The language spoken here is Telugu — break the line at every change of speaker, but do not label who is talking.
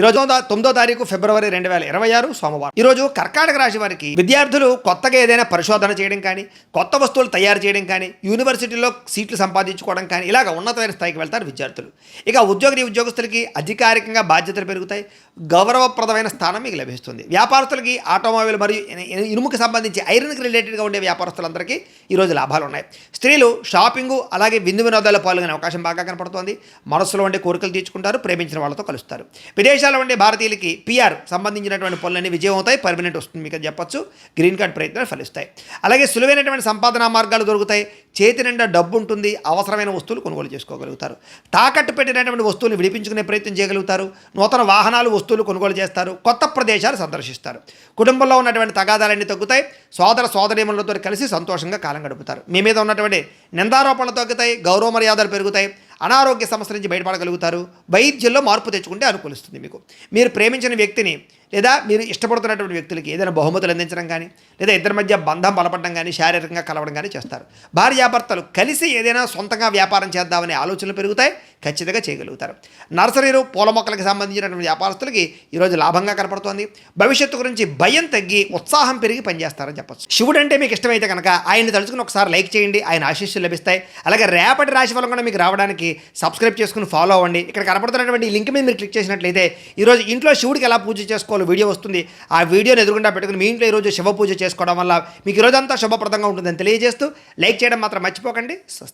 ఈరోజు 9వ తారీఖు ఫిబ్రవరి 2026 సోమవారం. ఈరోజు కర్కాటక రాశి వారికి విద్యార్థులు కొత్తగా ఏదైనా పరిశోధన చేయడం కానీ, కొత్త వస్తువులు తయారు చేయడం కానీ, యూనివర్సిటీలో సీట్లు సంపాదించుకోవడం కానీ ఇలాగ ఉన్నతమైన స్థాయికి వెళ్తారు విద్యార్థులు. ఇక ఉద్యోగస్తులకి అధికారికంగా బాధ్యతలు పెరుగుతాయి, గౌరవప్రదమైన స్థానం మీకు లభిస్తుంది. వ్యాపారస్తులకి ఆటోమొబైల్ మరియు ఇనుముకి సంబంధించి ఐరన్కి రిలేటెడ్గా ఉండే వ్యాపారస్తులందరికీ ఈరోజు లాభాలు ఉన్నాయి. స్త్రీలు షాపింగు అలాగే విందు వినోదాల్లో పాల్గొనే అవకాశం బాగా కనపడుతోంది. మనసులో ఉండే కోరికలు తీర్చుకుంటారు, ప్రేమించిన వాళ్ళతో కలుస్తారు. విదేశాల్లో ఉండే భారతీయులకి పిఆర్ సంబంధించినటువంటి పనులన్నీ విజయం అవుతాయి, పర్మనెంట్ వస్తుంది మీకు అని చెప్పొచ్చు. గ్రీన్ కార్డ్ ప్రయత్నాలు ఫలిస్తాయి. అలాగే సులువైనటువంటి సంపాదనా మార్గాలు దొరుకుతాయి. చేతి నిండా డబ్బు ఉంటుంది, అవసరమైన వస్తువులు కొనుగోలు చేసుకోగలుగుతారు. తాకట్టు పెట్టినటువంటి వస్తువులు విడిపించుకునే ప్రయత్నం చేయగలుగుతారు. నూతన వాహనాలు వస్తువులు కొనుగోలు చేస్తారు. కొత్త ప్రదేశాలు సందర్శిస్తారు. కుటుంబంలో ఉన్నటువంటి తగాదాలన్నీ తగ్గుతాయి. సోదరీమణులతో కలిసి సంతోషంగా కాలం గడుపుతారు. మీ మీద ఉన్నటువంటి నిందారోపణలు తగ్గుతాయి, గౌరవ మర్యాదలు పెరుగుతాయి. అనారోగ్య సమస్య నుంచి బయటపడగలుగుతారు. వైద్యంలో మార్పు తెచ్చుకుంటే అనుకూలిస్తుంది మీకు. మీరు ప్రేమించిన వ్యక్తిని లేదా మీరు ఇష్టపడుతున్నటువంటి వ్యక్తులకి ఏదైనా బహుమతులు అందించడం కానీ, లేదా ఇద్దరి మధ్య బంధం బలపడడం కానీ, శారీరకంగా కలవడం కానీ చేస్తారు. భార్యాభర్తలు కలిసి ఏదైనా సొంతంగా వ్యాపారం చేద్దామనే ఆలోచనలు పెరుగుతాయి, ఖచ్చితంగా చేయగలుగుతారు. నర్సరీలు, పూల మొక్కలకు సంబంధించినటువంటి వ్యాపారస్తులకి ఈరోజు లాభంగా కనపడుతోంది. భవిష్యత్తు గురించి భయం తగ్గి ఉత్సాహం పెరిగి పనిచేస్తారని చెప్పచ్చు. శివుడు అంటే మీకు ఇష్టమైతే కనుక ఆయన్ని తలుచుకుని ఒకసారి లైక్ చేయండి, ఆయన ఆశీస్సులు లభిస్తాయి. అలాగే రేపటి రాశి ఫలం కూడా మీకు రావడానికి సబ్స్క్రైబ్ చేసుకుని ఫాలో అవ్వండి. ఇక్కడ కనపడుతున్నటువంటి ఈ లింక్ మీద మీరు క్లిక్ చేసినట్లయితే ఈరోజు ఇంట్లో శివుడికి ఎలా పూజ చేసుకోవాలో వీడియో వస్తుంది. ఆ వీడియోని ఎదురుగుండా పెట్టుకుని మీ ఇంట్లో ఈరోజు శివ పూజ చేసుకోవడం వల్ల మీకు ఈరోజంతా శుభప్రదంగా ఉంటుందని తెలియజేస్తూ లైక్ చేయడం మాత్రం మర్చిపోకండి.